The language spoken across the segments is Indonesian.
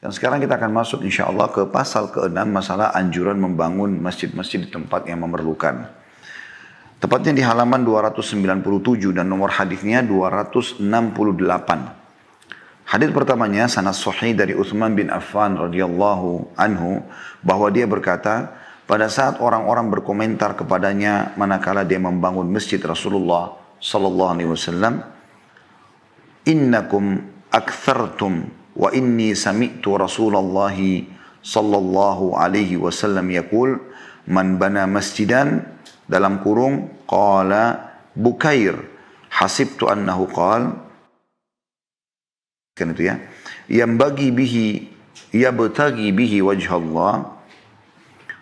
Dan sekarang kita akan masuk insya Allah ke pasal ke-6 masalah anjuran membangun masjid-masjid di tempat yang memerlukan. Tepatnya di halaman 297 dan nomor hadisnya 268. Hadis pertamanya sanad sahih dari Utsman bin Affan radhiyallahu anhu bahwa dia berkata, pada saat orang-orang berkomentar kepadanya manakala dia membangun masjid Rasulullah sallallahu alaihi wasallam, "Innakum aktsartum wa inni sami'tu Rasulullah sallallahu alaihi wasallam yaqul man bana masjidan," dalam kurung qala Bukair hasibtu annahu qala, kan itu ya, yang bagi bihi yabtagi bihi wajh Allah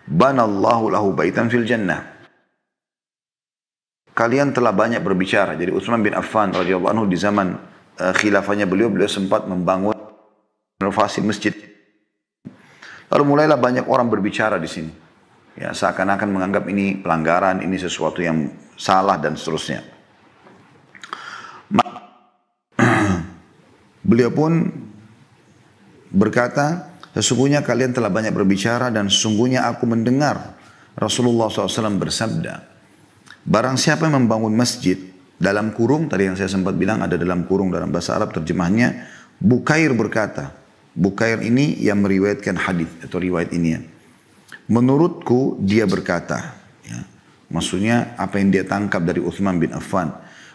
banallahu lahu baitan fil jannah. Kalian telah banyak berbicara. Jadi Utsman bin Affan radhiyallahu anhu di zaman khilafahnya beliau sempat membangun renovasi masjid. Lalu mulailah banyak orang berbicara di sini. Ya, seakan-akan menganggap ini pelanggaran, ini sesuatu yang salah dan seterusnya. Beliau pun berkata, sesungguhnya kalian telah banyak berbicara dan sesungguhnya aku mendengar Rasulullah SAW bersabda, barang siapa yang membangun masjid, dalam kurung, tadi yang saya sempat bilang ada dalam kurung dalam bahasa Arab terjemahnya, Bukair berkata, Bukair ini yang meriwayatkan hadis atau riwayat ini ya. Menurutku dia berkata, ya, maksudnya apa yang dia tangkap dari Utsman bin Affan,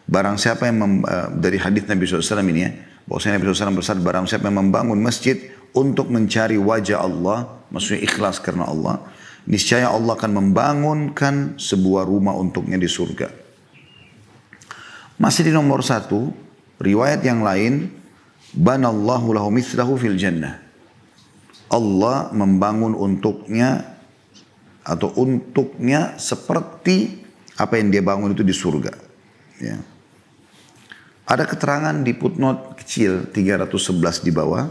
barang siapa yang dari hadis Nabi SAW ini ya, bahwasanya Nabi SAW bersabda, barang siapa yang membangun masjid untuk mencari wajah Allah, maksudnya ikhlas karena Allah, niscaya Allah akan membangunkan sebuah rumah untuknya di surga. Masih di nomor 1, riwayat yang lain, banallahu lahu mithlahu fil jannah. Allah membangun untuknya atau untuknya seperti apa yang dia bangun itu di surga. Ya. Ada keterangan di footnote kecil 311 di bawah,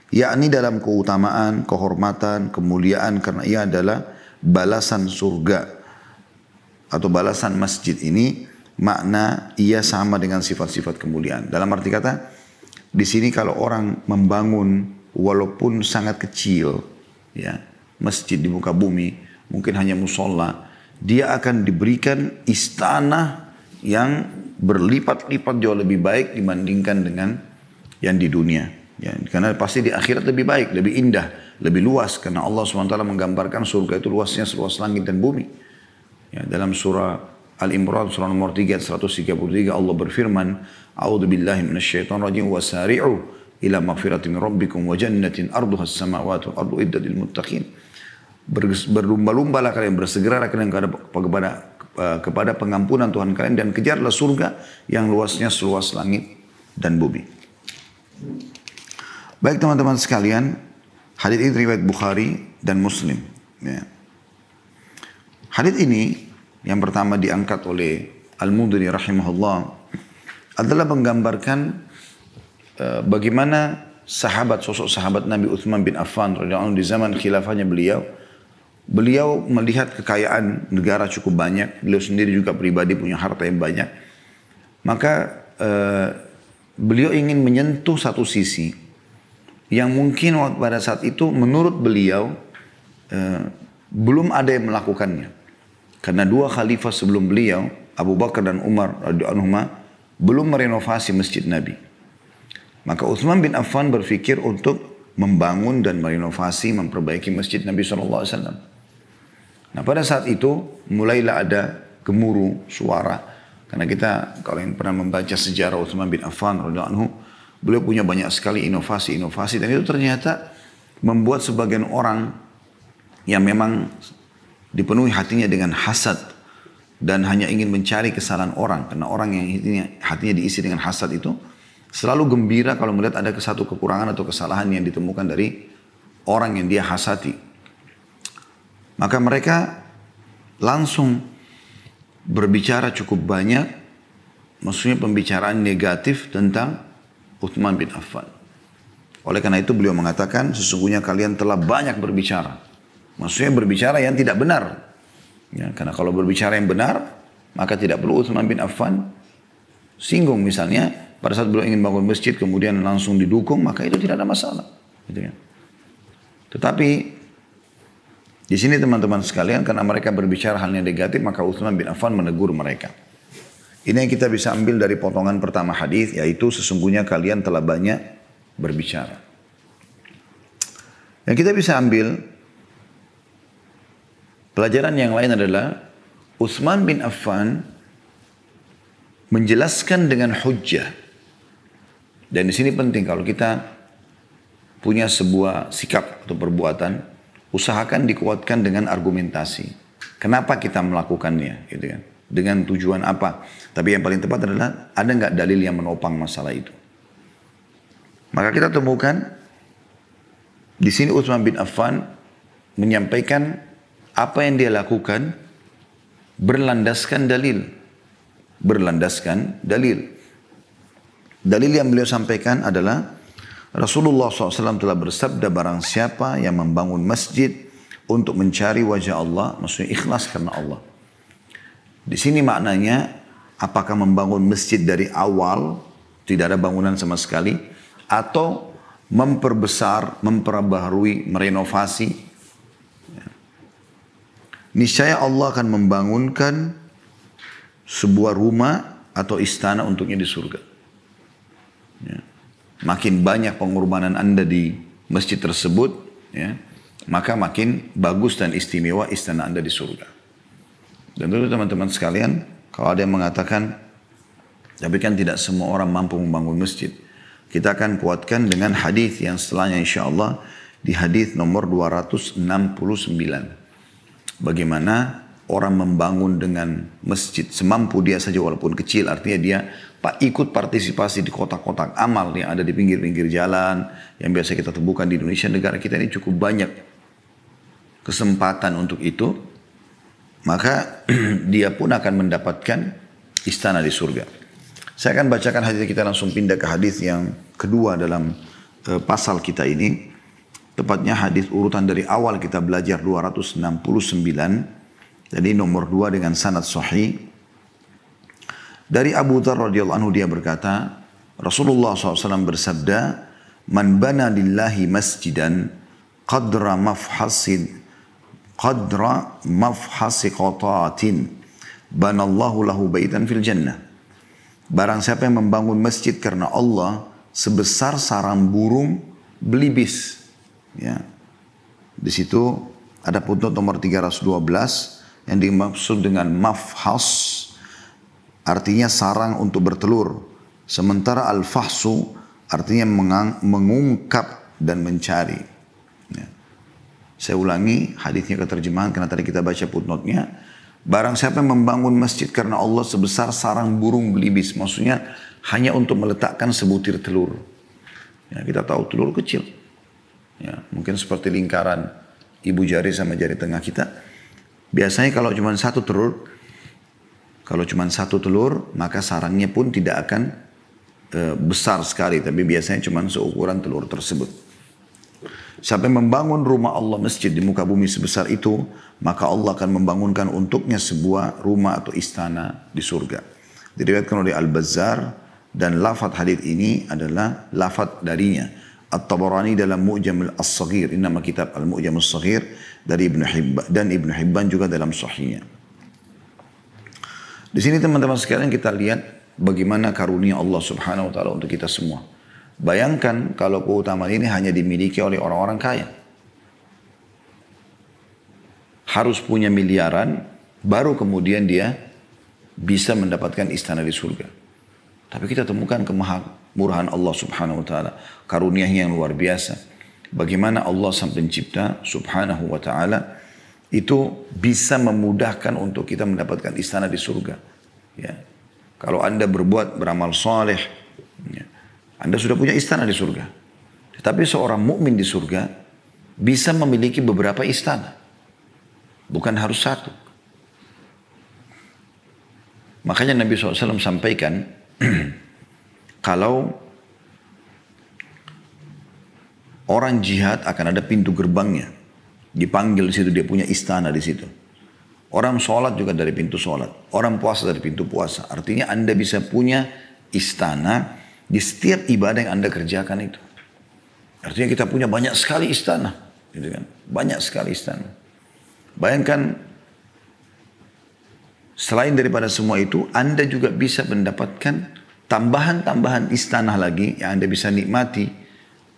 yakni dalam keutamaan, kehormatan, kemuliaan karena ia adalah balasan surga atau balasan masjid ini, makna ia sama dengan sifat-sifat kemuliaan. Dalam arti kata, di sini kalau orang membangun walaupun sangat kecil, ya, masjid di muka bumi, mungkin hanya musola, dia akan diberikan istana yang berlipat-lipat jauh lebih baik dibandingkan dengan yang di dunia. Ya, karena pasti di akhirat lebih baik, lebih indah, lebih luas. Karena Allah SWT menggambarkan surga itu luasnya seluas langit dan bumi. Ya, dalam surah Al-Imran, surah nomor 3, 133, Allah berfirman, A'udhu billahi minasyaitan rajim, wasari'u ila maghfirati min rabbikum wa jannatin arduha as-samawati wal ardu iddat lil muttaqin. Berlumba-lumbalah kalian, bersegeralah kalian kepada pengampunan Tuhan kalian dan kejarlah surga yang luasnya seluas langit dan bumi. Baik teman-teman sekalian, hadits ini riwayat Bukhari dan Muslim. Ya. Hadits ini yang pertama diangkat oleh Al-Mudhiri rahimahullah adalah menggambarkan bagaimana sosok sahabat Nabi Utsman bin Affan radhiyallahu anhu di zaman khilafahnya beliau melihat kekayaan negara cukup banyak, beliau sendiri juga pribadi punya harta yang banyak, maka beliau ingin menyentuh satu sisi yang mungkin pada saat itu menurut beliau belum ada yang melakukannya, karena dua khalifah sebelum beliau, Abu Bakar dan Umar radhiyallahu anhuma, belum merenovasi masjid Nabi. Maka Utsman bin Affan berpikir untuk membangun dan merenovasi, memperbaiki masjid Nabi SAW. Nah pada saat itu mulailah ada gemuruh suara. Karena kita kalau yang pernah membaca sejarah Utsman bin Affan radhiyallahu anhu, beliau punya banyak sekali inovasi-inovasi. Dan itu ternyata membuat sebagian orang yang memang dipenuhi hatinya dengan hasad dan hanya ingin mencari kesalahan orang. Karena orang yang hatinya diisi dengan hasad itu selalu gembira kalau melihat ada satu kekurangan atau kesalahan yang ditemukan dari orang yang dia hasati. Maka mereka langsung berbicara cukup banyak, maksudnya pembicaraan negatif tentang Utsman bin Affan. Oleh karena itu beliau mengatakan, sesungguhnya kalian telah banyak berbicara. Maksudnya berbicara yang tidak benar. Ya, karena kalau berbicara yang benar, maka tidak perlu Utsman bin Affan singgung misalnya. Pada saat beliau ingin bangun masjid kemudian langsung didukung, maka itu tidak ada masalah. Gitu ya. Tetapi di sini teman-teman sekalian, karena mereka berbicara hal yang negatif, maka Utsman bin Affan menegur mereka. Ini yang kita bisa ambil dari potongan pertama hadis, yaitu sesungguhnya kalian telah banyak berbicara. Yang kita bisa ambil pelajaran yang lain adalah Utsman bin Affan menjelaskan dengan hujjah. Dan di sini penting kalau kita punya sebuah sikap atau perbuatan, usahakan dikuatkan dengan argumentasi. Kenapa kita melakukannya, gitu kan? Dengan tujuan apa? Tapi yang paling tepat adalah ada nggak dalil yang menopang masalah itu. Maka kita temukan di sini Utsman bin Affan menyampaikan apa yang dia lakukan berlandaskan dalil. Berlandaskan dalil. Dalil yang beliau sampaikan adalah Rasulullah SAW telah bersabda, barang siapa yang membangun masjid untuk mencari wajah Allah, maksudnya ikhlas karena Allah. Di sini maknanya, apakah membangun masjid dari awal, tidak ada bangunan sama sekali, atau memperbesar, memperbaharui, merenovasi. Niscaya Allah akan membangunkan sebuah rumah atau istana untuknya di surga. Ya. Makin banyak pengorbanan Anda di masjid tersebut, ya, maka makin bagus dan istimewa istana Anda di surga. Dan tentu teman-teman sekalian, kalau ada yang mengatakan, tapi kan tidak semua orang mampu membangun masjid. Kita akan kuatkan dengan hadis yang setelahnya insyaAllah, di hadis nomor 269. Bagaimana orang membangun dengan masjid semampu dia saja walaupun kecil, artinya dia ikut partisipasi di kotak-kotak amal yang ada di pinggir-pinggir jalan, yang biasa kita temukan di Indonesia. Negara kita ini cukup banyak kesempatan untuk itu, maka dia pun akan mendapatkan istana di surga. Saya akan bacakan hadis, kita langsung pindah ke hadis yang kedua dalam pasal kita ini. Tepatnya hadis urutan dari awal kita belajar 269. Jadi nomor 2 dengan sanad sahih. Dari Abu Dzar radhiyallahu anhu dia berkata, Rasulullah SAW bersabda, "Man bana lillahi masjidan qadra mafhasi qatatin, banallahu lahu baitan fil jannah." Barang siapa yang membangun masjid karena Allah sebesar sarang burung belibis. Ya. Di situ ada footnote nomor 312 yang dimaksud dengan mafhas, artinya sarang untuk bertelur. Sementara al-fahsu artinya mengungkap dan mencari. Ya. Saya ulangi hadisnya ke terjemahan karena tadi kita baca footnote-nya. Barang siapa yang membangun masjid karena Allah sebesar sarang burung belibis. Maksudnya hanya untuk meletakkan sebutir telur. Ya, kita tahu telur kecil. Ya, mungkin seperti lingkaran ibu jari sama jari tengah kita. Biasanya kalau cuma satu telur, maka sarangnya pun tidak akan besar sekali. Tapi biasanya cuma seukuran telur tersebut. Sampai membangun rumah Allah masjid di muka bumi sebesar itu, maka Allah akan membangunkan untuknya sebuah rumah atau istana di surga. Diriwayatkan oleh Al-Bazzar, dan lafaz hadis ini adalah lafaz darinya. At-Tabarani dalam Mu'jam As-Saghir, nama kitab Al-Mu'jam As-Saghir dari Ibnu Hibban, dan Ibnu Hibban juga dalam Sahihnya. Di sini teman-teman sekalian kita lihat bagaimana karunia Allah Subhanahu wa taala untuk kita semua. Bayangkan kalau keutamaan ini hanya dimiliki oleh orang-orang kaya. Harus punya miliaran baru kemudian dia bisa mendapatkan istana di surga. Tapi kita temukan kemurahan Allah Subhanahu wa taala, karunia-Nya yang luar biasa. Bagaimana Allah Sang Pencipta Subhanahu wa taala itu bisa memudahkan untuk kita mendapatkan istana di surga. Ya. Kalau Anda beramal saleh, ya, Anda sudah punya istana di surga. Tetapi seorang mukmin di surga bisa memiliki beberapa istana. Bukan harus satu. Makanya Nabi SAW sampaikan, kalau orang jihad akan ada pintu gerbangnya. Dipanggil di situ, dia punya istana di situ. Orang sholat juga dari pintu sholat. Orang puasa dari pintu puasa. Artinya Anda bisa punya istana di setiap ibadah yang Anda kerjakan itu. Artinya kita punya banyak sekali istana. Gitu kan. Banyak sekali istana. Bayangkan, selain daripada semua itu, Anda juga bisa mendapatkan tambahan-tambahan istana lagi yang Anda bisa nikmati.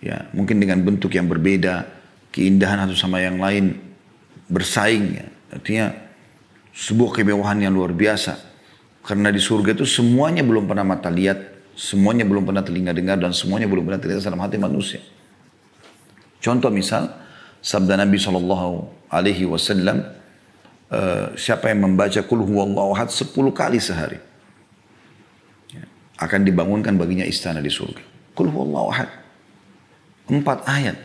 Ya, mungkin dengan bentuk yang berbeda, keindahan satu sama yang lain bersaing. Ya. Artinya sebuah kemewahan yang luar biasa. Karena di surga itu semuanya belum pernah mata lihat, semuanya belum pernah telinga dengar, dan semuanya belum pernah terlihat dalam hati manusia. Contoh misal, sabda Nabi SAW, siapa yang membaca Qul huwallahu ahad 10 kali sehari, akan dibangunkan baginya istana di surga. Qul huwallahu ahad. 4 ayat.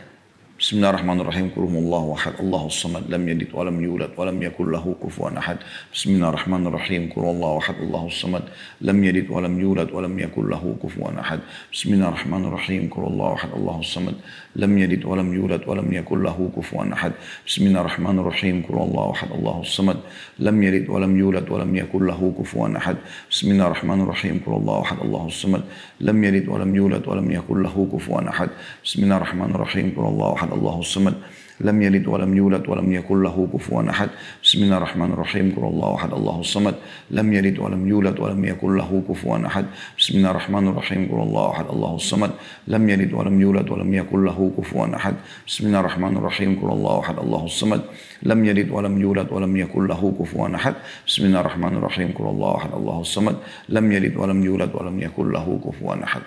Bismillahirrahmanirrahim. Qul huwallahu ahad, Allahus samad, lam yalid wa lam yulad wa lam yakul lahu kufuwan ahad. Bismillahirrahmanirrahim. Qul huwallahu ahad, Allahus samad, lam yalid wa lam yulad wa lam yakul lahu kufuwan ahad. Bismillahirrahmanirrahim. Qul huwallahu ahad, Allahus samad, lam yalid wa lam yulad wa lam yakul lahu kufuwan ahad. Bismillahirrahmanirrahim. Qul huwallahu ahad, Allahus samad, lam yalid wa lam yulad wa lam yakul lahu kufuwan ahad. Bismillahirrahmanirrahim. Qul huwallahu ahad, Allahus samad, lam yalid wa lam yulad wa lam yakul lahu kufuwan ahad. Bismillahirrahmanirrahim. Qul huwallahu ahad, Allahus samad, lam yalid wa lam yulad wa lam yakul lahu kufuwan ahad. Bismillahirrahmanirrahim. Qul huwallahu ahad, Allahus samad, lam yalid wa lam yulad wa lam yakul lahu kufuwan ahad. Bismillahirrahmanirrahim. Qul huwallahu ahad, Allahus samad, lam yalid wa lam yulad wa lam yakul lahu kufuwan ahad. Bismillahirrahmanirrahim. Qul huwallahu ahad, Allahus samad, lam yalid wa lam yulad wa lam yakul lahu kufuwan ahad. Bismillahirrahmanirrahim. Qul huwallahu ahad, Allahus samad, lam yalid wa lam yulad wa lam yakul lahu kufuwan ahad.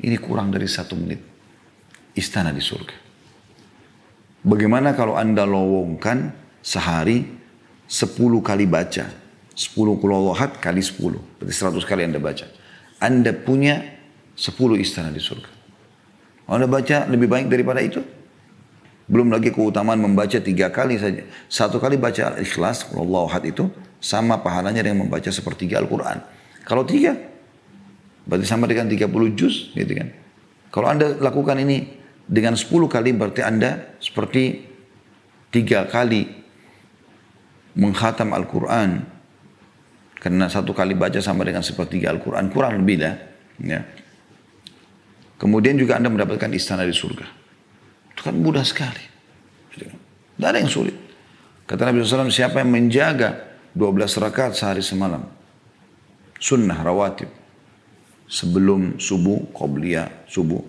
Ini kurang dari 1 menit. Istana di surga. Bagaimana kalau Anda lowongkan sehari 10 kali baca. 10 Qul huwallahu ahad kali 10. Berarti 100 kali Anda baca. Anda punya 10 istana di surga. Anda baca lebih baik daripada itu. Belum lagi keutamaan membaca 3 kali saja. 1 kali baca Al-Ikhlas, Qul huwallahu ahad itu, sama pahalanya dengan membaca sepertiga Al-Quran. Kalau 3, berarti sama dengan 30 juz. Gitu kan. Kalau Anda lakukan ini dengan 10 kali, berarti Anda seperti 3 kali menghatam Al-Quran. Karena 1 kali baca sama dengan sepertiga Al-Quran, kurang lebih dah. Ya. Kemudian juga Anda mendapatkan istana di surga. Itu kan mudah sekali. Tidak ada yang sulit. Kata Nabi SAW, siapa yang menjaga 12 rakaat sehari semalam, sunnah rawatib, sebelum subuh, qobliyah subuh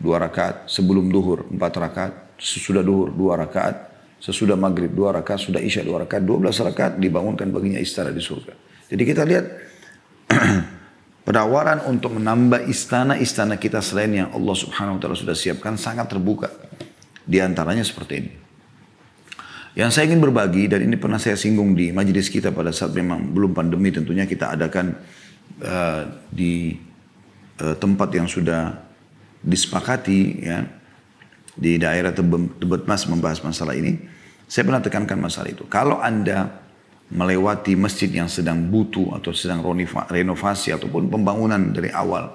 2 rakaat, sebelum duhur 4 rakaat, sesudah duhur 2 rakaat, sesudah maghrib 2 rakaat, sudah isya 2 rakaat, 12 rakaat dibangunkan baginya istana di surga. Jadi kita lihat penawaran untuk menambah istana-istana kita selain yang Allah Subhanahu wa taala sudah siapkan sangat terbuka. Di antaranya seperti ini. Yang saya ingin berbagi, dan ini pernah saya singgung di majelis kita pada saat memang belum pandemi, tentunya kita adakan di tempat yang sudah disepakati, ya, di daerah Tebet Mas membahas masalah ini. Saya pernah tekankan masalah itu. Kalau Anda melewati masjid yang sedang butuh atau sedang renovasi ataupun pembangunan dari awal,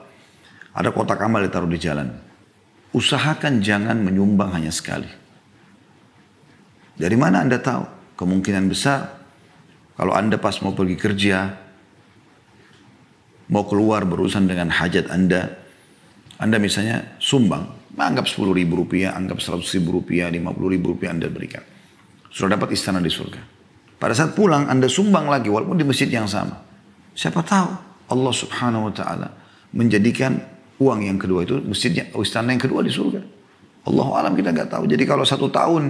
ada kotak amal ditaruh di jalan, usahakan jangan menyumbang hanya sekali. Dari mana Anda tahu? Kemungkinan besar kalau Anda pas mau pergi kerja, mau keluar berurusan dengan hajat Anda misalnya sumbang, anggap 10 ribu rupiah, anggap 100 ribu rupiah, 50 ribu rupiah Anda berikan. Sudah dapat istana di surga. Pada saat pulang Anda sumbang lagi walaupun di masjid yang sama. Siapa tahu Allah Subhanahu wa taala menjadikan uang yang kedua itu masjidnya, istana yang kedua di surga. Allahu alam, kita nggak tahu. Jadi kalau 1 tahun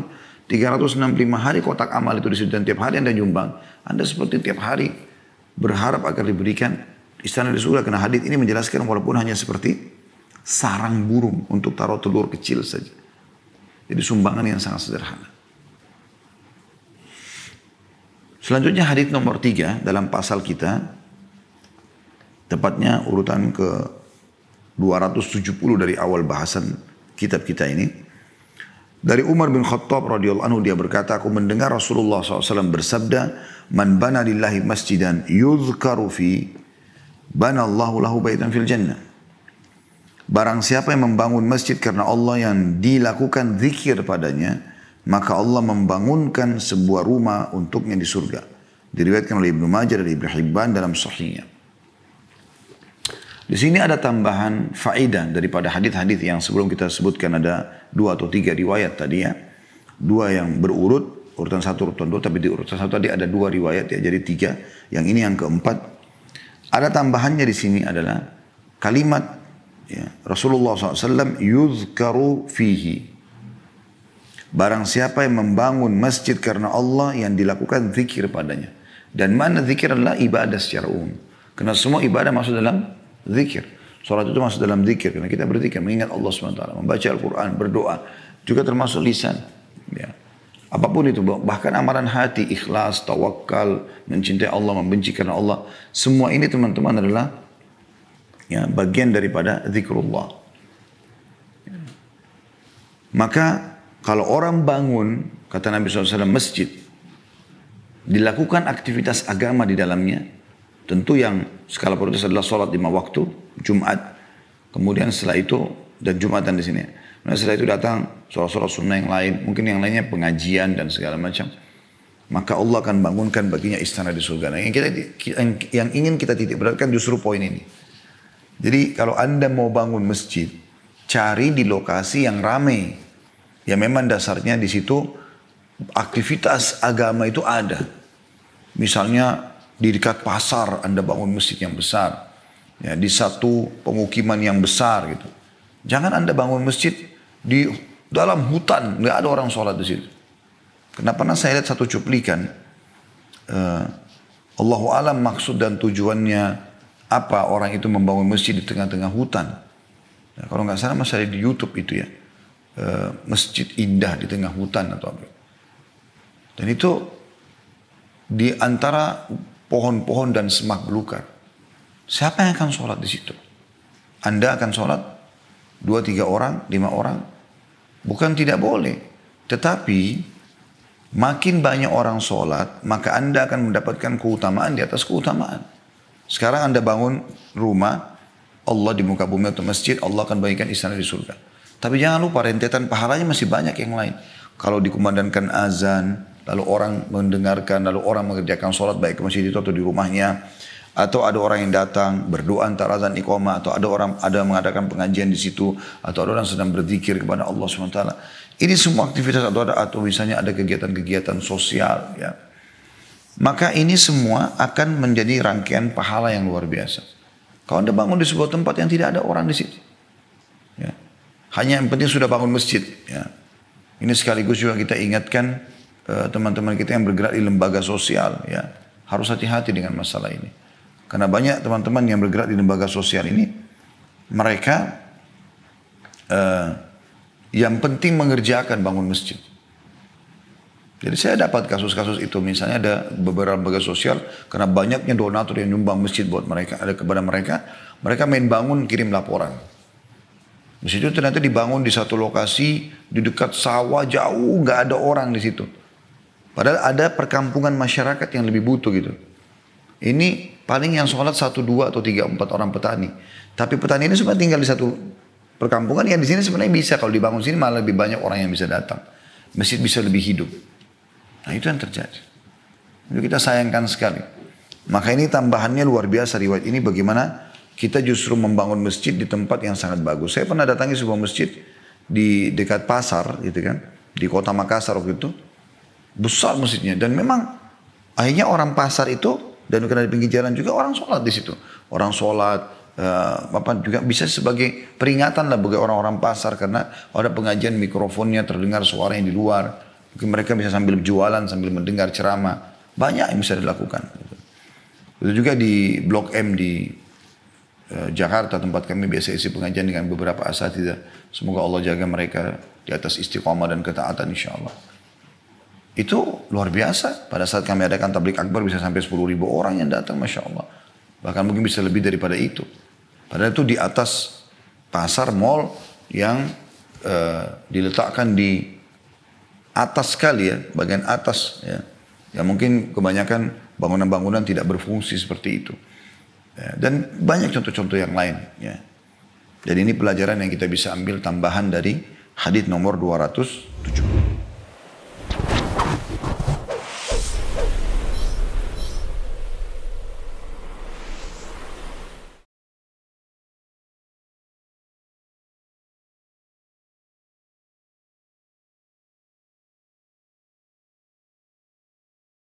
365 hari kotak amal itu di situ dan tiap hari Anda nyumbang, Anda seperti tiap hari berharap agar diberikan istana di surga. Karena hadits ini menjelaskan walaupun hanya seperti sarang burung untuk taruh telur kecil saja. Jadi sumbangan yang sangat sederhana. Selanjutnya hadits nomor 3 dalam pasal kita, tepatnya urutan ke 270 dari awal bahasan kitab kita ini. Dari Umar bin Khattab radhiyallahu anhu, dia berkata, aku mendengar Rasulullah SAW bersabda, man bana lillahi masjidan yuzkaru fi bana Allahu lahu baitan fil jannah. Barang siapa yang membangun masjid karena Allah yang dilakukan zikir padanya, maka Allah membangunkan sebuah rumah untuknya di surga. Diriwayatkan oleh Ibnu Majah dari Ibnu Hibban dalam sahihnya. Di sini ada tambahan faedah daripada hadis-hadis yang sebelum kita sebutkan, ada 2 atau 3 riwayat tadi ya. dua yang berurut, urutan satu, urutan dua, tapi di urutan satu tadi ada dua riwayat ya, jadi tiga. Yang ini yang keempat. Ada tambahannya di sini adalah kalimat ya, Rasulullah SAW yuzkaru fihi. Barang siapa yang membangun masjid karena Allah yang dilakukan zikir padanya. Dan mana zikir adalah ibadah secara umum. Karena semua ibadah masuk dalam zikir. Salat itu masuk dalam zikir. Karena kita berzikir, mengingat Allah SWT. Membaca Al-Quran, berdoa. Juga termasuk lisan. Ya. Apapun itu. Bahkan amalan hati, ikhlas, tawakal, mencintai Allah, membenci karena Allah. Semua ini teman-teman adalah ya, bagian daripada zikrullah. Ya. Maka kalau orang bangun, kata Nabi SAW, masjid. Dilakukan aktivitas agama di dalamnya. Tentu yang skala prioritas adalah sholat 5 waktu, Jumat. Kemudian setelah itu, dan Jumatan di sini. Nah, setelah itu datang sholat-sholat sunnah yang lain. Mungkin yang lainnya pengajian dan segala macam. Maka Allah akan bangunkan baginya istana di surga. Nah, yang ingin kita titik beratkan justru poin ini. Jadi kalau Anda mau bangun masjid, cari di lokasi yang ramai. Ya memang dasarnya di situ aktivitas agama itu ada. Misalnya di dekat pasar Anda bangun masjid yang besar. Ya, di satu pemukiman yang besar gitu. Jangan Anda bangun masjid di dalam hutan, nggak ada orang sholat di situ. Kenapa? Pernah saya lihat satu cuplikan. Allahu alam maksud dan tujuannya apa orang itu membangun masjid di tengah-tengah hutan. Ya, kalau nggak salah masih ada di YouTube itu ya. Masjid indah di tengah hutan atau apa. Dan itu di antara pohon-pohon dan semak belukar. Siapa yang akan sholat di situ? Anda akan sholat 2-3 orang, 5 orang? Bukan tidak boleh. Tetapi makin banyak orang sholat, maka Anda akan mendapatkan keutamaan di atas keutamaan. Sekarang Anda bangun rumah, Allah di muka bumi atau masjid, Allah akan bagikan istana di surga. Tapi jangan lupa rentetan pahalanya masih banyak yang lain. Kalau dikumandangkan azan, lalu orang mendengarkan, lalu orang mengerjakan sholat baik ke masjid itu atau di rumahnya. Atau ada orang yang datang berdoa antara azan iqamah. Atau ada mengadakan pengajian di situ. Atau ada orang sedang berzikir kepada Allah SWT. Ini semua aktivitas atau misalnya ada kegiatan-kegiatan sosial. Ya. Maka ini semua akan menjadi rangkaian pahala yang luar biasa. Kalau Anda bangun di sebuah tempat yang tidak ada orang di situ. Ya. Hanya yang penting sudah bangun masjid. Ya. Ini sekaligus juga kita ingatkan teman-teman kita yang bergerak di lembaga sosial. Ya. Harus hati-hati dengan masalah ini. Karena banyak teman-teman yang bergerak di lembaga sosial ini. Mereka yang penting mengerjakan bangun masjid. Jadi saya dapat kasus-kasus itu. Misalnya ada beberapa lembaga sosial. Karena banyaknya donatur yang nyumbang masjid buat mereka. Ada kepada mereka. Mereka main bangun kirim laporan. Di situ ternyata dibangun di satu lokasi di dekat sawah jauh, nggak ada orang di situ. Padahal ada perkampungan masyarakat yang lebih butuh gitu. Ini paling yang sholat 1, 2 atau 3, 4 orang petani. Tapi petani ini sebenarnya tinggal di satu perkampungan yang di sini sebenarnya bisa kalau dibangun sini malah lebih banyak orang yang bisa datang. Masjid bisa lebih hidup. Nah itu yang terjadi. Itu kita sayangkan sekali. Maka ini tambahannya luar biasa riwayat ini bagaimana kita justru membangun masjid di tempat yang sangat bagus. Saya pernah datangi sebuah masjid di dekat pasar, gitu kan, di kota Makassar waktu itu, besar masjidnya. Dan memang akhirnya orang pasar itu dan karena di pinggir jalan juga orang sholat di situ. Orang sholat, juga bisa sebagai peringatan lah bagi orang-orang pasar karena ada pengajian mikrofonnya terdengar suara yang di luar. Mungkin mereka bisa sambil jualan sambil mendengar ceramah. Banyak yang bisa dilakukan. Itu juga di Blok M di Jakarta tempat kami biasa isi pengajian dengan beberapa asatidzah. Semoga Allah jaga mereka di atas istiqamah dan ketaatan insya Allah. Itu luar biasa. Pada saat kami adakan tablik akbar bisa sampai 10.000 orang yang datang Masya Allah. Bahkan mungkin bisa lebih daripada itu. Padahal itu di atas pasar mall yang diletakkan di atas sekali ya. Bagian atas ya. Ya mungkin kebanyakan bangunan-bangunan tidak berfungsi seperti itu. Ya, dan banyak contoh-contoh yang lain. Ya. Dan ini pelajaran yang kita bisa ambil tambahan dari hadits nomor 270.